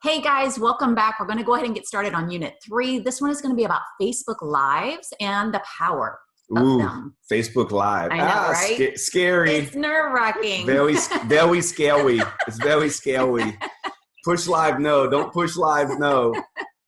Hey guys, welcome back. We're going to go ahead and get started on Unit 3. This one is going to be about Facebook Lives and the power of them. Facebook Live. I know, right? Scary. It's nerve-wracking. Very scary. It's very scary. Push live, no. Don't push live, no.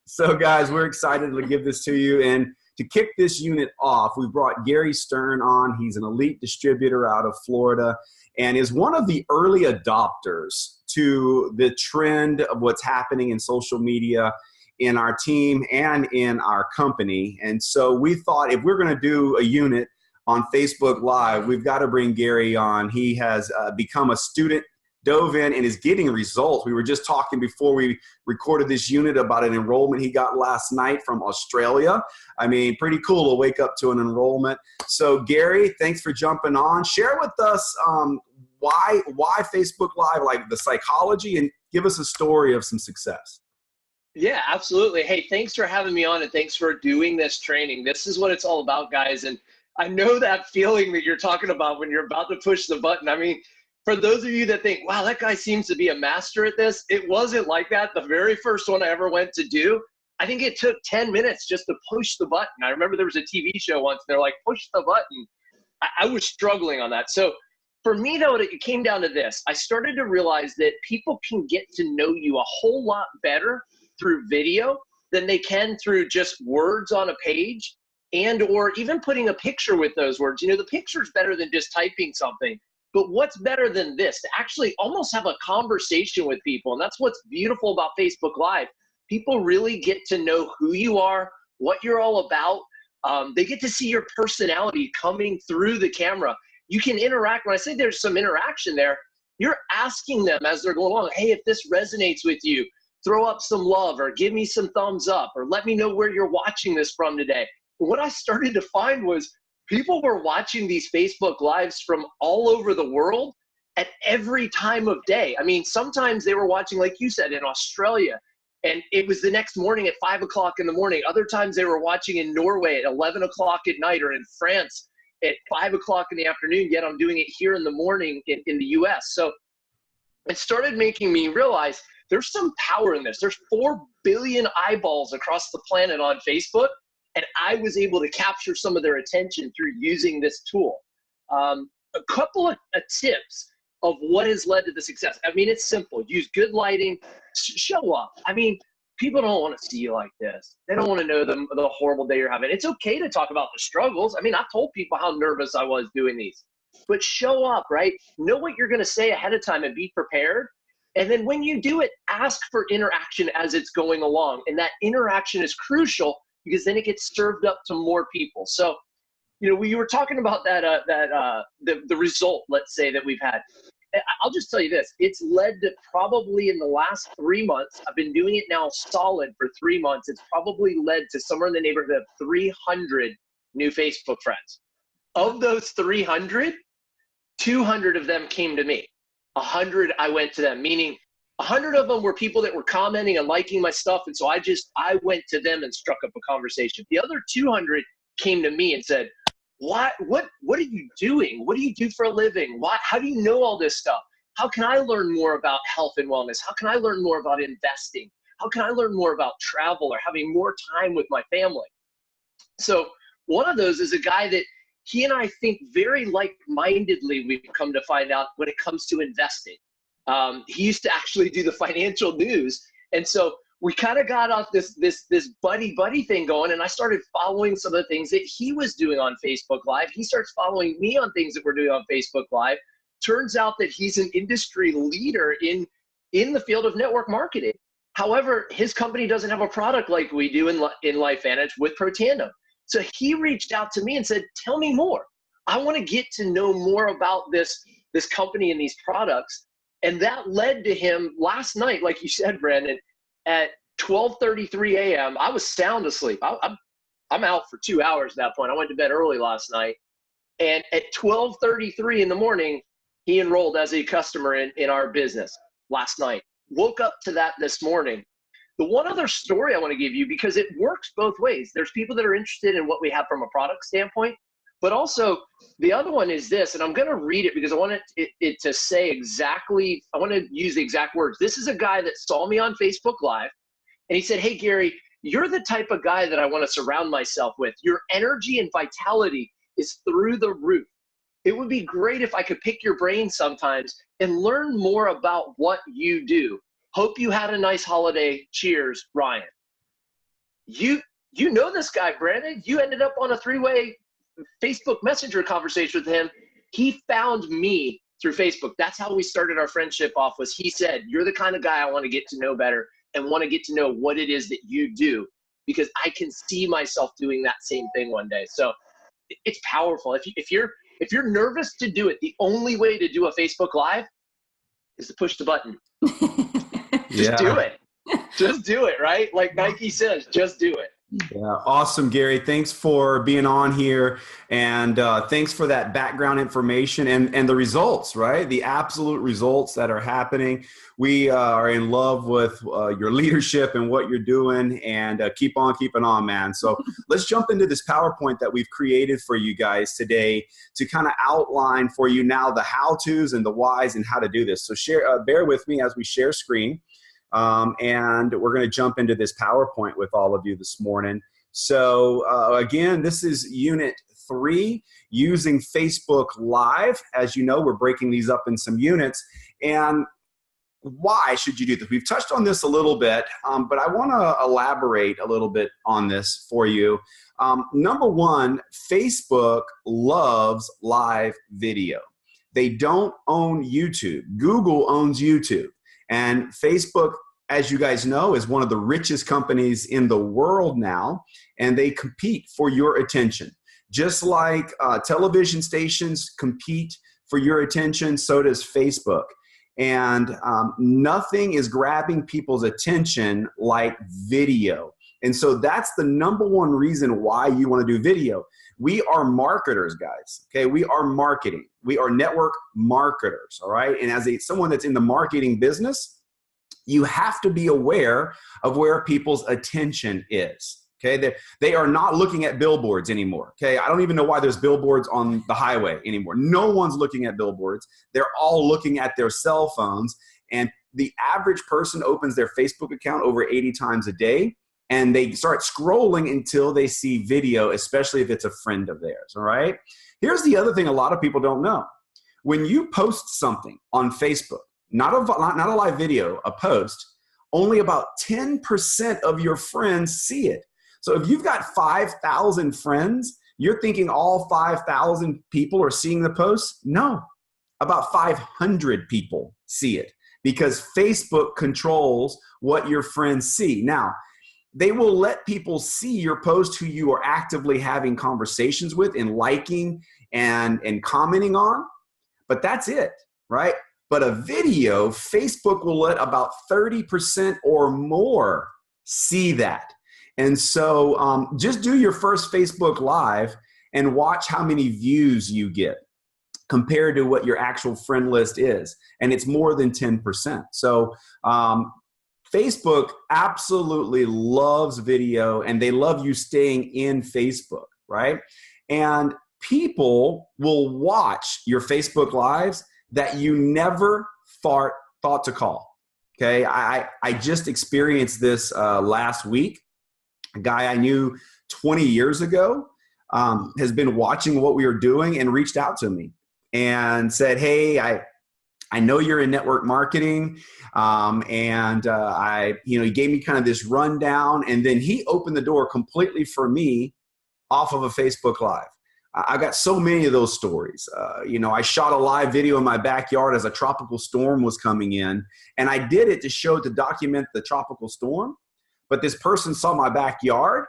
So guys, we're excited to give this to you. And to kick this unit off, we brought Gary Stern on. He's an elite distributor out of Florida and is one of the early adopters to the trend of what's happening in social media in our team and in our company. And so we thought if we're going to do a unit on Facebook Live, we've got to bring Gary on. He has become a student, dove in, and is getting results. We were just talking before we recorded this unit about an enrollment he got last night from Australia. I mean, pretty cool to wake up to an enrollment. So Gary, thanks for jumping on. Share with us why Facebook Live, like the psychology, and give us a story of some success. Yeah, absolutely. Hey, thanks for having me on and thanks for doing this training. This is what it's all about, guys. And I know that feeling that you're talking about when you're about to push the button. I mean, for those of you that think, wow, that guy seems to be a master at this, it wasn't like that. The very first one I ever went to do, I think it took 10 minutes just to push the button. I remember there was a TV show once, they're like, push the button. I was struggling on that. So for me, though, it came down to this. I started to realize that people can get to know you a whole lot better through video than they can through just words on a page and or even putting a picture with those words. You know, the picture's better than just typing something. But what's better than this? To actually almost have a conversation with people. And that's what's beautiful about Facebook Live. People really get to know who you are, what you're all about. They get to see your personality coming through the camera. You can interact. When I say there's some interaction there, you're asking them as they're going along, hey, if this resonates with you, throw up some love or give me some thumbs up or let me know where you're watching this from today. And what I started to find was people were watching these Facebook Lives from all over the world at every time of day. I mean, sometimes they were watching, like you said, in Australia, and it was the next morning at 5 o'clock in the morning. Other times they were watching in Norway at 11 o'clock at night or in France at 5 o'clock in the afternoon, yet I'm doing it here in the morning in the US. So it started making me realize there's some power in this. There's 4 billion eyeballs across the planet on Facebook, and I was able to capture some of their attention through using this tool. A couple of tips of what has led to the success. I mean, it's simple. Use good lighting, show up. I mean, people don't want to see you like this. They don't want to know the horrible day you're having. It's okay to talk about the struggles. I mean, I've told people how nervous I was doing these. But show up, right? Know what you're going to say ahead of time and be prepared. And then when you do it, ask for interaction as it's going along. And that interaction is crucial because then it gets served up to more people. So, you know, we were talking about the result, let's say, that we've had. I'll just tell you this. It's led to probably in the last 3 months, I've been doing it now solid for 3 months. It's probably led to somewhere in the neighborhood of 300 new Facebook friends. Of those 300, 200 of them came to me. 100 I went to them, meaning 100 of them were people that were commenting and liking my stuff. And so I went to them and struck up a conversation. The other 200 came to me and said, what are you doing? What do you do for a living? How do you know all this stuff? How can I learn more about health and wellness? How can I learn more about investing? How can I learn more about travel or having more time with my family? So one of those is a guy that he and I think very like-mindedly, we've come to find out when it comes to investing. He used to actually do the financial news. And so we kind of got off this buddy thing going, and I started following some of the things that he was doing on Facebook Live. He starts following me on things that we're doing on Facebook Live. Turns out that he's an industry leader in the field of network marketing. However, his company doesn't have a product like we do in LifeVantage with ProTandem. So he reached out to me and said, tell me more. I want to get to know more about this company and these products. And that led to him last night, like you said, Brandon, at 12:33 a.m. I was sound asleep. I'm out for 2 hours at that point. I went to bed early last night. And at 12:33 in the morning, he enrolled as a customer in our business last night. Woke up to that this morning. The one other story I want to give you, because it works both ways. There's people that are interested in what we have from a product standpoint, But also the other one is this, and I'm going to read it because I want it to say exactly, I want to use the exact words. This is a guy that saw me on Facebook Live, and he said, hey, Gary, you're the type of guy that I want to surround myself with. Your energy and vitality is through the roof. It would be great if I could pick your brain sometimes and learn more about what you do. Hope you had a nice holiday. Cheers, Ryan. You know this guy, Brandon. You ended up on a 3-way Facebook Messenger conversation with him. He found me through Facebook. That's how we started our friendship off, was he said, you're the kind of guy I want to get to know better and want to get to know what it is that you do, because I can see myself doing that same thing one day. So it's powerful. If you're nervous to do it, the only way to do a Facebook Live is to push the button. Just do it. Just do it, right? Like Nike says, just do it. Yeah, awesome, Gary. Thanks for being on here, and thanks for that background information and the results, right? The absolute results that are happening. We are in love with your leadership and what you're doing, and keep on keeping on, man. So let's jump into this PowerPoint that we've created for you guys today to kind of outline for you now the how-tos and the whys and how to do this. So bear with me as we share screen. And we're going to jump into this PowerPoint with all of you this morning. So again, this is Unit 3, using Facebook Live. As you know, we're breaking these up in some units. And why should you do this? We've touched on this a little bit, but I want to elaborate a little bit on this for you. Number one, Facebook loves live video. They don't own YouTube. Google owns YouTube. And Facebook, as you guys know, is one of the richest companies in the world now, and they compete for your attention. Just like television stations compete for your attention, so does Facebook. And nothing is grabbing people's attention like video. And so that's the number one reason why you want to do video. We are marketers, guys. Okay, we are marketing. We are network marketers, all right? And as someone that's in the marketing business, you have to be aware of where people's attention is. Okay, they are not looking at billboards anymore. Okay, I don't even know why there's billboards on the highway anymore. No one's looking at billboards. They're all looking at their cell phones. And the average person opens their Facebook account over 80 times a day. And they start scrolling until they see video, especially if it's a friend of theirs, all right? Here's the other thing a lot of people don't know. When you post something on Facebook, not a live video, a post, only about 10% of your friends see it. So if you've got 5,000 friends, you're thinking all 5,000 people are seeing the post? No, about 500 people see it because Facebook controls what your friends see. Now, they will let people see your post who you are actively having conversations with and liking and commenting on, but that's it, right? But a video, Facebook will let about 30% or more see that. And so just do your first Facebook Live and watch how many views you get compared to what your actual friend list is. And it's more than 10%. So Facebook absolutely loves video, and they love you staying in Facebook, right? And people will watch your Facebook Lives that you never thought to call, okay? I just experienced this last week. A guy I knew 20 years ago has been watching what we were doing and reached out to me and said, hey, I know you're in network marketing, and he gave me kind of this rundown, and then he opened the door completely for me off of a Facebook Live. I got so many of those stories. I shot a live video in my backyard as a tropical storm was coming in, and I did it to document the tropical storm. But this person saw my backyard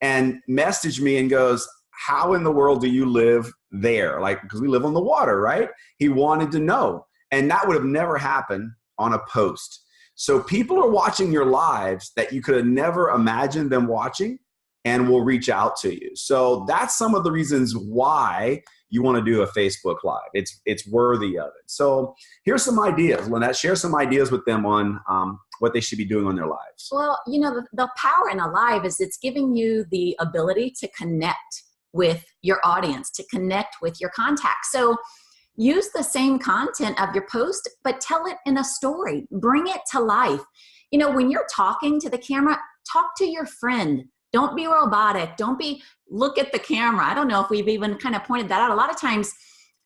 and messaged me and goes, how in the world do you live there? Like, because we live on the water, right? He wanted to know. And that would have never happened on a post. So people are watching your lives that you could have never imagined them watching and will reach out to you. So that's some of the reasons why you want to do a Facebook Live. It's worthy of it. So here's some ideas. Lynette, share some ideas with them on what they should be doing on their lives. Well, the power in a live is it's giving you the ability to connect with your audience, to connect with your contacts. So use the same content of your post, but tell it in a story. Bring it to life. You know, when you're talking to the camera, talk to your friend. Don't be robotic. Look at the camera. I don't know if we've even kind of pointed that out. A lot of times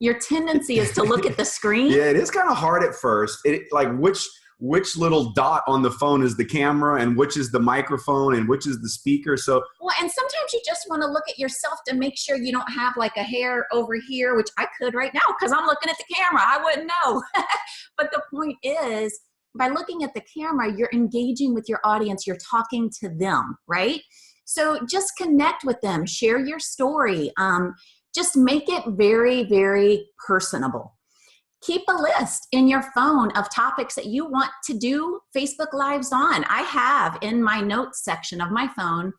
your tendency is to look at the screen. Yeah, it is kind of hard at first. Like which little dot on the phone is the camera and which is the microphone and which is the speaker. So, well, and sometimes you just want to look at yourself to make sure you don't have like a hair over here, which I could right now because I'm looking at the camera. I wouldn't know. But the point is, by looking at the camera, you're engaging with your audience. You're talking to them, right? So just connect with them. Share your story. Just make it very, very personable. Keep a list in your phone of topics that you want to do Facebook Lives on. I have in my notes section of my phone,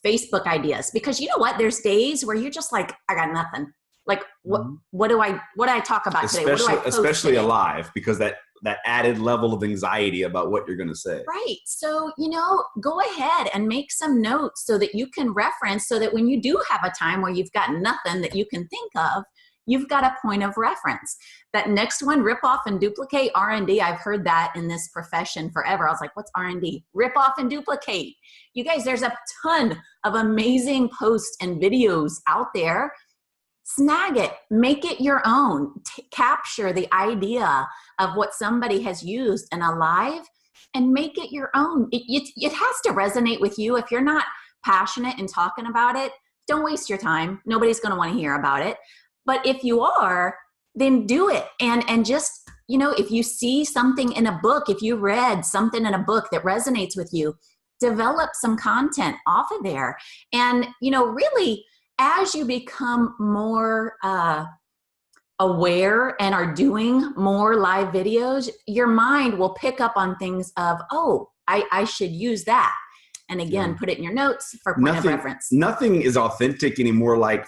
Facebook ideas, because you know what? There's days where you're just like, I got nothing. Like, what do I talk about today? What do I post especially today? alive, because that added level of anxiety about what you're going to say. Right. So, go ahead and make some notes so that you can reference, so that when you do have a time where you've got nothing that you can think of, you've got a point of reference. That next one, rip off and duplicate, R&D. I've heard that in this profession forever. I was like, what's R&D? Rip off and duplicate. You guys, there's a ton of amazing posts and videos out there. Snag it, make it your own, capture the idea of what somebody has used in a live and make it your own. It has to resonate with you. If you're not passionate in talking about it, don't waste your time. Nobody's going to want to hear about it. But if you are, then do it. And just, if you see something in a book, if you read something in a book that resonates with you, develop some content off of there. And, really, as you become more aware and are doing more live videos, your mind will pick up on things of, oh, I should use that. And again, put it in your notes for point of reference. Nothing is authentic anymore. Like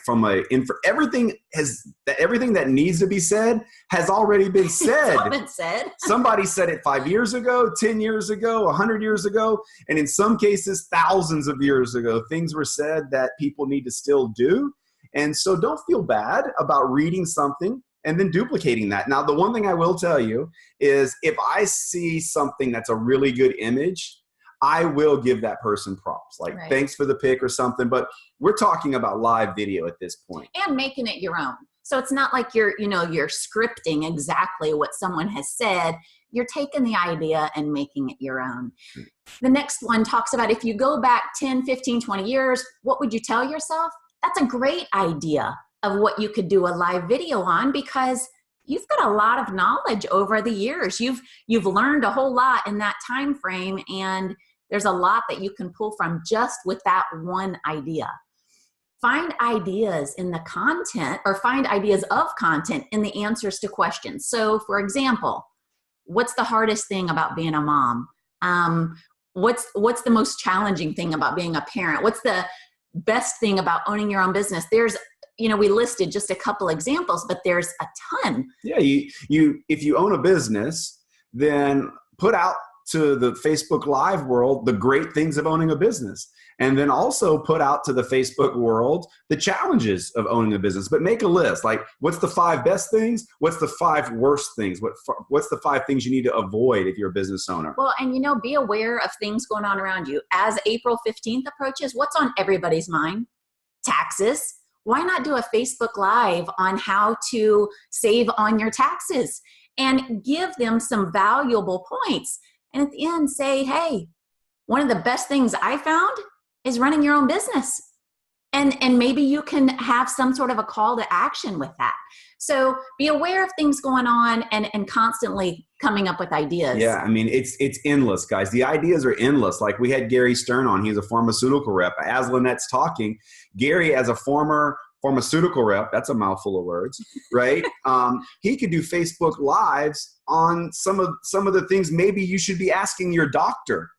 everything that needs to be said has already been said. It's all been said. Somebody said it 5 years ago, 10 years ago, 100 years ago, and in some cases, thousands of years ago, things were said that people need to still do. And so don't feel bad about reading something and then duplicating that. Now, the one thing I will tell you is if I see something that's a really good image, I will give that person props, like thanks for the pic or something. But we're talking about live video at this point. And making it your own. So it's not like you're scripting exactly what someone has said. You're taking the idea and making it your own. The next one talks about if you go back 10, 15, 20 years, what would you tell yourself? That's a great idea of what you could do a live video on, because you've got a lot of knowledge over the years. You've learned a whole lot in that time frame, and there's a lot that you can pull from just with that one idea. Find ideas in the content, or find ideas of content in the answers to questions. So for example, what's the hardest thing about being a mom? What's the most challenging thing about being a parent? What's the best thing about owning your own business? There's, we listed just a couple examples, but there's a ton. Yeah, if you own a business, then put out to the Facebook Live world the great things of owning a business. And then also put out to the Facebook world the challenges of owning a business. But make a list. Like, what's the 5 best things? What's the 5 worst things? What's the 5 things you need to avoid if you're a business owner? Well, and be aware of things going on around you. As April 15th approaches, what's on everybody's mind? Taxes. Why not do a Facebook Live on how to save on your taxes and give them some valuable points? And at the end say, hey, one of the best things I found is running your own business. And maybe you can have some sort of a call to action with that. So be aware of things going on and constantly coming up with ideas. Yeah, I mean, it's endless, guys. The ideas are endless. Like we had Gary Stern on. He's a pharmaceutical rep. As Lynette's talking, Gary, as a former pharmaceutical rep, that's a mouthful of words, right? He could do Facebook Lives on some of the things maybe you should be asking your doctor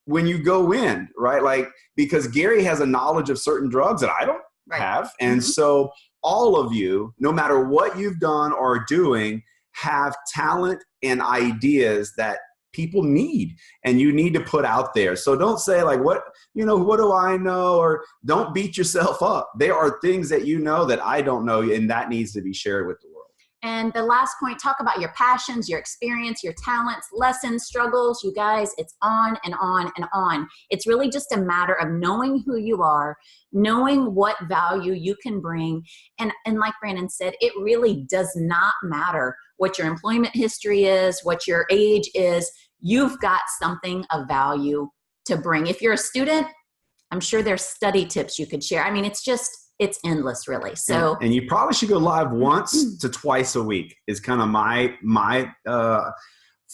when you go in, right? Like, because Gary has a knowledge of certain drugs that I don't have. And so all of you, no matter what you've done or are doing, have talent and ideas that people need and you need to put out there. So don't say like, what do I know? Or don't beat yourself up. There are things that you know that I don't know, and that needs to be shared with the world. And the last point, talk about your passions, your experience, your talents, lessons, struggles. You guys, it's on and on and on. It's really just a matter of knowing who you are, knowing what value you can bring. And like Brandon said, it really does not matter what your employment history is, what your age is. You've got something of value to bring. If you're a student, I'm sure there's study tips you could share. I mean, it's endless, really. So, and you probably should go live once to twice a week is kind of my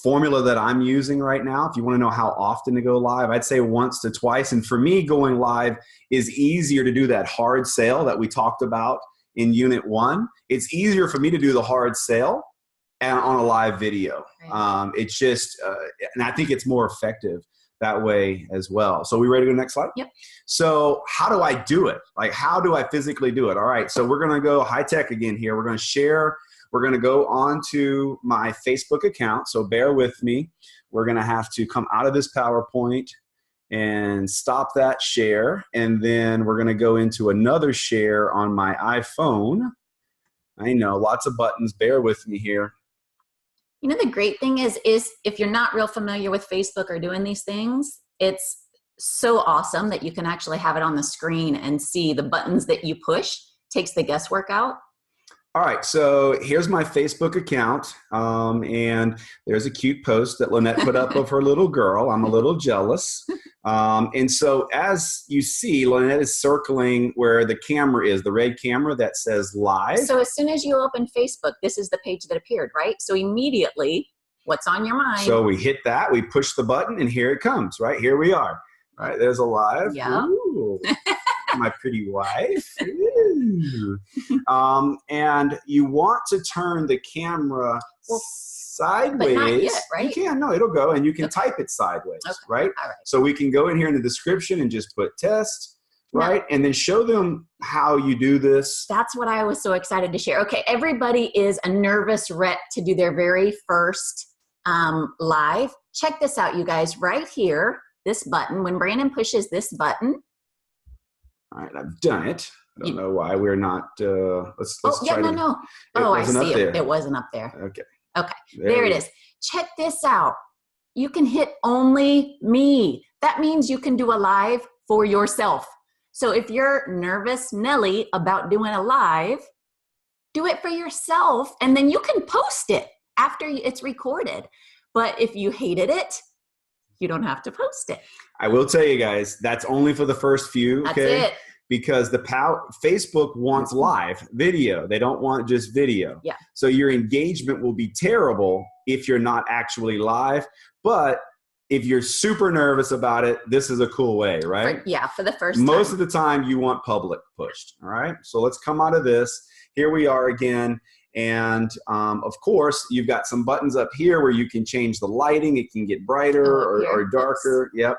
formula that I'm using right now. If you want to know how often to go live, I'd say once to twice. And for me, going live is easier to do that hard sale that we talked about in Unit 1. It's easier for me to do the hard sale and on a live video. Right. It's just, and I think it's more effective that way as well. So we ready to go next slide? Yep. So how do I do it? Like, how do I physically do it? All right. So we're going to go high tech again here. We're going to share. We're going to go on to my Facebook account. So bear with me. We're going to have to come out of this PowerPoint and stop that share. And then we're going to go into another share on my iPhone. I know, lots of buttons. Bear with me here. You know, the great thing is if you're not real familiar with Facebook or doing these things, it's so awesome that you can actually have it on the screen and see the buttons that you push. Takes the guesswork out. All right, so here's my Facebook account, and there's a cute post that Lynette put up of her little girl. I'm a little jealous. And so as you see, Lynette is circling where the camera is, the red camera that says live. So as soon as you open Facebook, this is the page that appeared, right? So immediately, what's on your mind? So we hit that, we push the button, and here it comes, right? Here we are. All right, there's a live. Yeah. Ooh, my pretty wife. And you want to turn the camera sideways. But not yet, right? You can, no, it'll go, and you can type it sideways, right? All right. So we can go in here in the description and just put test, right? And then show them how you do this. That's what I was so excited to share. Okay, everybody is a nervous wreck to do their very first live. Check this out, you guys, right here, this button. When Brandon pushes this button. All right, I've done it. I don't know why we're not, let's try to. No. Oh, I see it. It wasn't up there. Okay. Okay, there it is. Check this out. You can hit only me. That means you can do a live for yourself. So if you're nervous, Nelly, about doing a live, do it for yourself, and then you can post it after it's recorded. But if you hated it, you don't have to post it. I will tell you guys, that's only for the first few. That's okay? it. Because Facebook wants live video. They don't want just video. Yeah. So your engagement will be terrible if you're not actually live. But if you're super nervous about it, this is a cool way, right? For the first time. Most of the time you want public pushed. All right. So let's come out of this. Here we are again. And of course, you've got some buttons up here where you can change the lighting. It can get brighter or darker. Yep.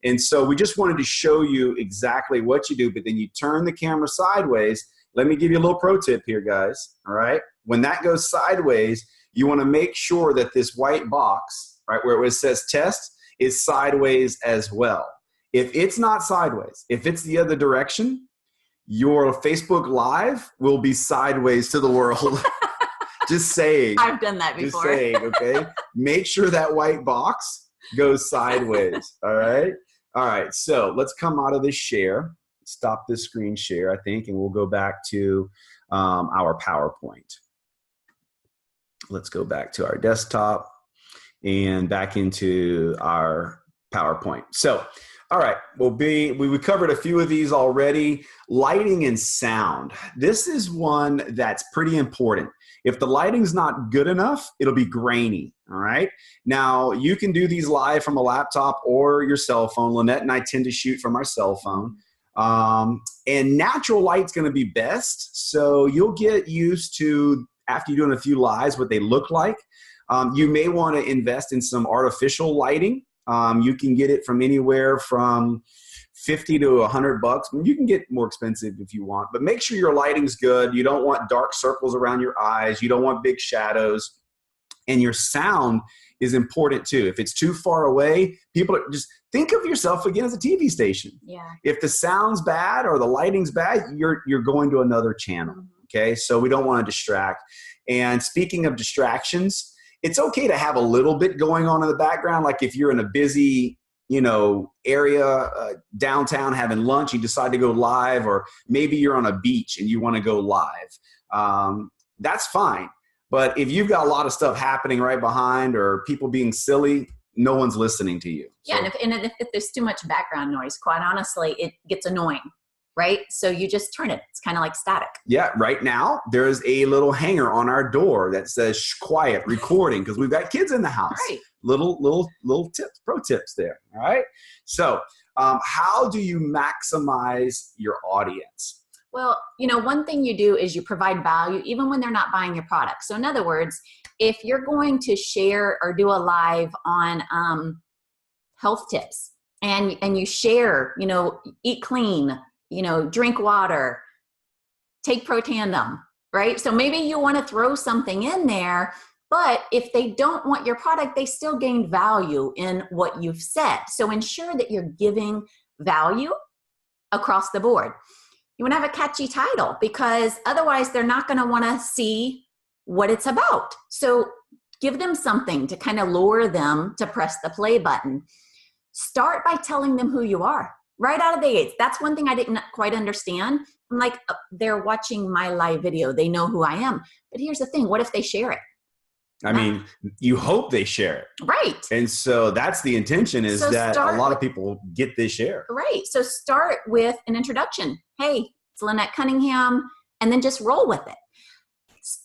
And so we just wanted to show you exactly what you do, but then you turn the camera sideways. Let me give you a little pro tip here, guys. All right. When that goes sideways, you want to make sure that this white box, right, where it says test, is sideways as well. If it's not sideways, if it's the other direction, your Facebook Live will be sideways to the world. Just saying. I've done that before. Just saying, okay? Make sure that white box goes sideways, all right? All right, so let's come out of this share. Stop this screen share, I think, and we'll go back to our PowerPoint. Let's go back to our desktop and back into our PowerPoint. So, all right, we covered a few of these already. Lighting and sound. This is one that's pretty important. If the lighting's not good enough, it'll be grainy, all right? Now, you can do these live from a laptop or your cell phone. Lynette and I tend to shoot from our cell phone. And natural light's gonna be best, so you'll get used to, after you're doing a few lives, what they look like. You may wanna invest in some artificial lighting. You can get it from anywhere from $50 to $100. You can get more expensive if you want, but make sure your lighting's good. You don't want dark circles around your eyes. You don't want big shadows. And your sound is important too. If it's too far away, people just think of yourself again as a TV station. Yeah. If the sound's bad or the lighting's bad, you're going to another channel. Okay. So we don't want to distract. And speaking of distractions, it's okay to have a little bit going on in the background. Like if you're in a busy, area downtown having lunch, you decide to go live, or maybe you're on a beach and you want to go live. That's fine. But if you've got a lot of stuff happening right behind or people being silly, no one's listening to you. Yeah, and if there's too much background noise, quite honestly, it gets annoying, right? So you just turn it. It's kind of like static. Yeah, right now there's a little hanger on our door that says "Shh, quiet, recording," because we've got kids in the house. Right. Little tips, pro tips there. All right. So how do you maximize your audience? Well, one thing you do is you provide value even when they're not buying your product. So in other words, if you're going to share or do a live on health tips and you share, eat clean, drink water, take Protandim, right? So maybe you want to throw something in there, but if they don't want your product, they still gain value in what you've said. So ensure that you're giving value across the board. You want to have a catchy title because otherwise they're not going to want to see what it's about. So give them something to kind of lure them to press the play button. Start by telling them who you are right out of the gates. That's one thing I didn't quite understand. I'm like, they're watching my live video. They know who I am. But here's the thing. What if they share it? I mean, you hope they share it. Right. And so that's the intention, is that a lot of people get this share. Right. So start with an introduction. Hey, it's Lynette Cunningham, and then just roll with it.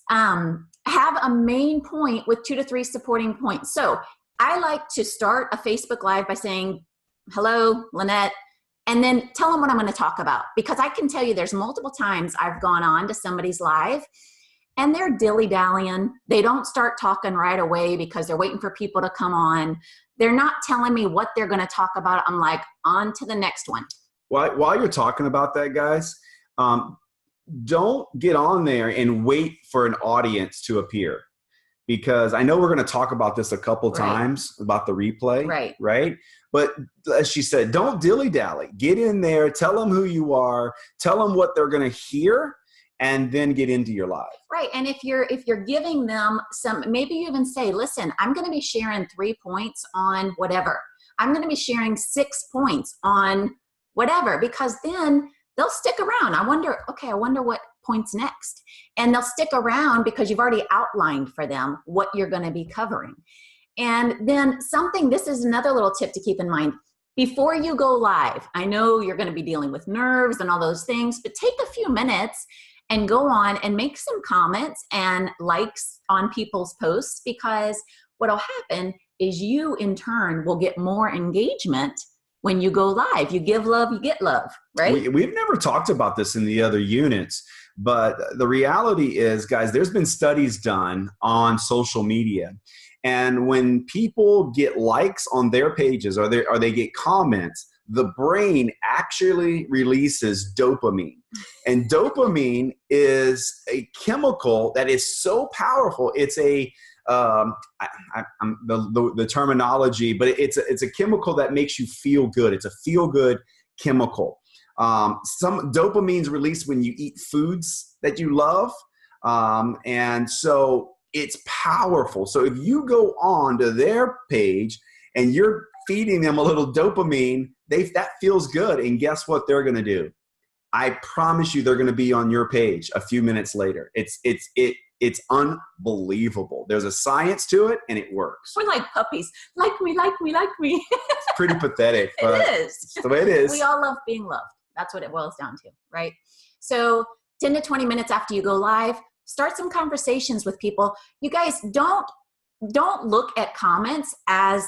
Have a main point with 2 to 3 supporting points. So I like to start a Facebook Live by saying, hello, Lynette, and then tell them what I'm going to talk about. Because I can tell you there's multiple times I've gone on to somebody's live and they're dilly-dallying. They don't start talking right away because they're waiting for people to come on. They're not telling me what they're going to talk about. I'm like, on to the next one. While you're talking about that, guys, don't get on there and wait for an audience to appear. Because I know we're going to talk about this a couple times about the replay. Right. But as she said, don't dilly-dally. Get in there. Tell them who you are. Tell them what they're going to hear. And then get into your live. Right. And if you're giving them some, maybe you even say, listen, I'm going to be sharing 3 points on whatever. I'm going to be sharing 6 points on whatever, because then they'll stick around. I wonder what point's next. And they'll stick around because you've already outlined for them what you're going to be covering. And then this is another little tip to keep in mind. Before you go live, I know you're going to be dealing with nerves and all those things, but take a few minutes and go on and make some comments and likes on people's posts, because what'll happen is you in turn will get more engagement when you go live. You give love, you get love, right? We've never talked about this in the other units, but the reality is, guys, there's been studies done on social media. And when people get likes on their pages or they get comments, the brain actually releases dopamine. And dopamine is a chemical that is so powerful. It's the terminology, but it's a chemical that makes you feel good. It's a feel-good chemical. Some dopamine's released when you eat foods that you love. And so it's powerful. So if you go on to their page and you're feeding them a little dopamine, that feels good. And guess what they're going to do? I promise you they're going to be on your page a few minutes later. It's unbelievable. There's a science to it, and it works. We're like puppies. Like me, like me, like me. It's pretty pathetic. But it is. It's the way it is. We all love being loved. That's what it boils down to, right? So 10 to 20 minutes after you go live, start some conversations with people. You guys don't look at comments as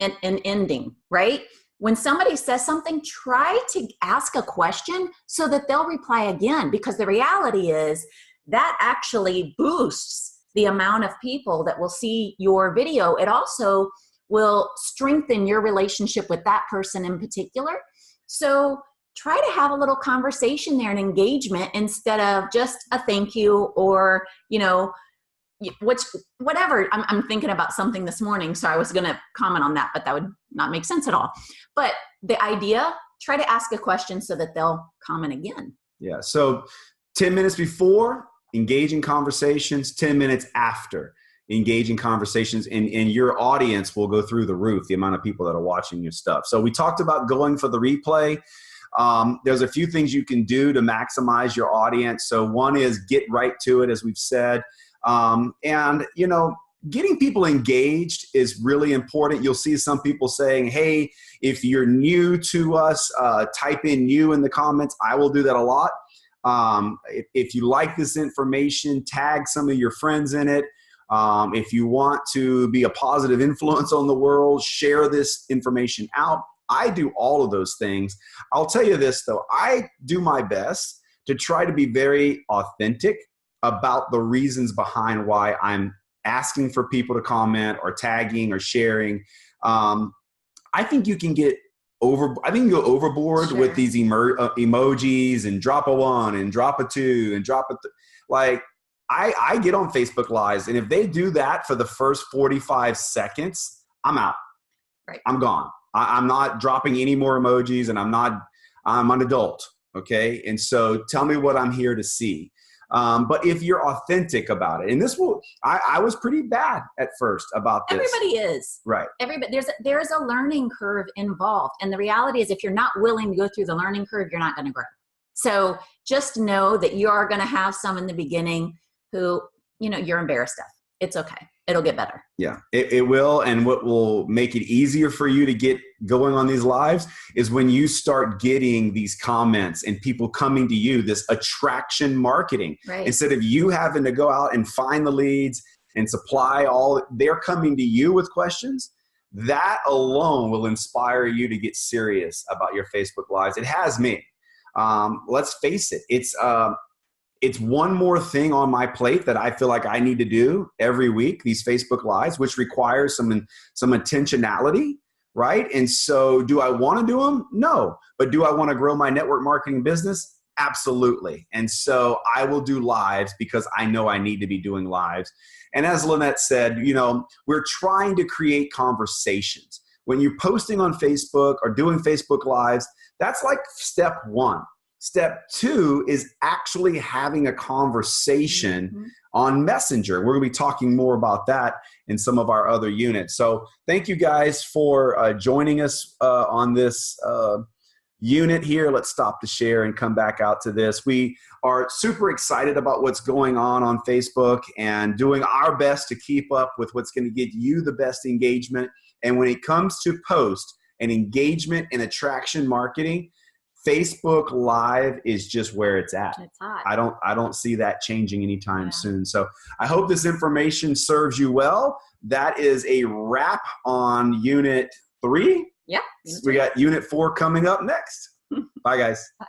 an ending, right? When somebody says something, try to ask a question so that they'll reply again, because the reality is that actually boosts the amount of people that will see your video. It also will strengthen your relationship with that person in particular. So try to have a little conversation there and engagement instead of just a thank you or, whatever. I'm thinking about something this morning, so I was going to comment on that, but that would not make sense at all. But the idea, try to ask a question so that they'll comment again. Yeah. So 10 minutes before, engaging conversations, 10 minutes after, engaging conversations, and your audience will go through the roof, the amount of people that are watching your stuff. So we talked about going for the replay. There's a few things you can do to maximize your audience. So one is get right to it, as we've said. And, you know, getting people engaged is really important. You'll see some people saying, hey, if you're new to us, type in new in the comments. I will do that a lot. If you like this information, tag some of your friends in it. If you want to be a positive influence on the world, share this information out. I do all of those things. I'll tell you this, though. I do my best to try to be very authentic about the reasons behind why I'm asking for people to comment or tagging or sharing. I think you can go overboard Sure. with these emojis and drop a 1 and drop a 2 and drop a like I get on Facebook Lives, and if they do that for the first 45 seconds, I'm out. Right. I'm gone. I'm not dropping any more emojis, and I'm an adult. Okay. And so tell me what I'm here to see. But if you're authentic about it, and I was pretty bad at first about this. Everybody is. Right. Everybody, there's a learning curve involved. And the reality is, if you're not willing to go through the learning curve, you're not going to grow. So just know that you are going to have some in the beginning who, you know, you're embarrassed of. It's okay. It'll get better. Yeah, it will. And what will make it easier for you to get going on these lives is when you start getting these comments and people coming to you, this attraction marketing. Right. Instead of you having to go out and find the leads and supply they're coming to you with questions. That alone will inspire you to get serious about your Facebook Lives. It has me. Let's face it. It's one more thing on my plate that I feel like I need to do every week, these Facebook Lives, which requires some intentionality, right? And so do I want to do them? No. But do I want to grow my network marketing business? Absolutely. And so I will do lives because I know I need to be doing lives. And as Lynette said, you know, we're trying to create conversations. When you're posting on Facebook or doing Facebook Lives, that's like step 1. Step 2 is actually having a conversation on Messenger. We're going to be talking more about that in some of our other units. So thank you guys for joining us on this unit here. Let's stop the share and come back out to this. We are super excited about what's going on Facebook and doing our best to keep up with what's going to get you the best engagement. And when it comes to post and engagement and attraction marketing, Facebook Live is just where it's at. It's hot. I don't see that changing anytime soon. So I hope this information serves you well. That is a wrap on Unit 3. Yeah. We got Unit 4 coming up next. Bye, guys. Bye.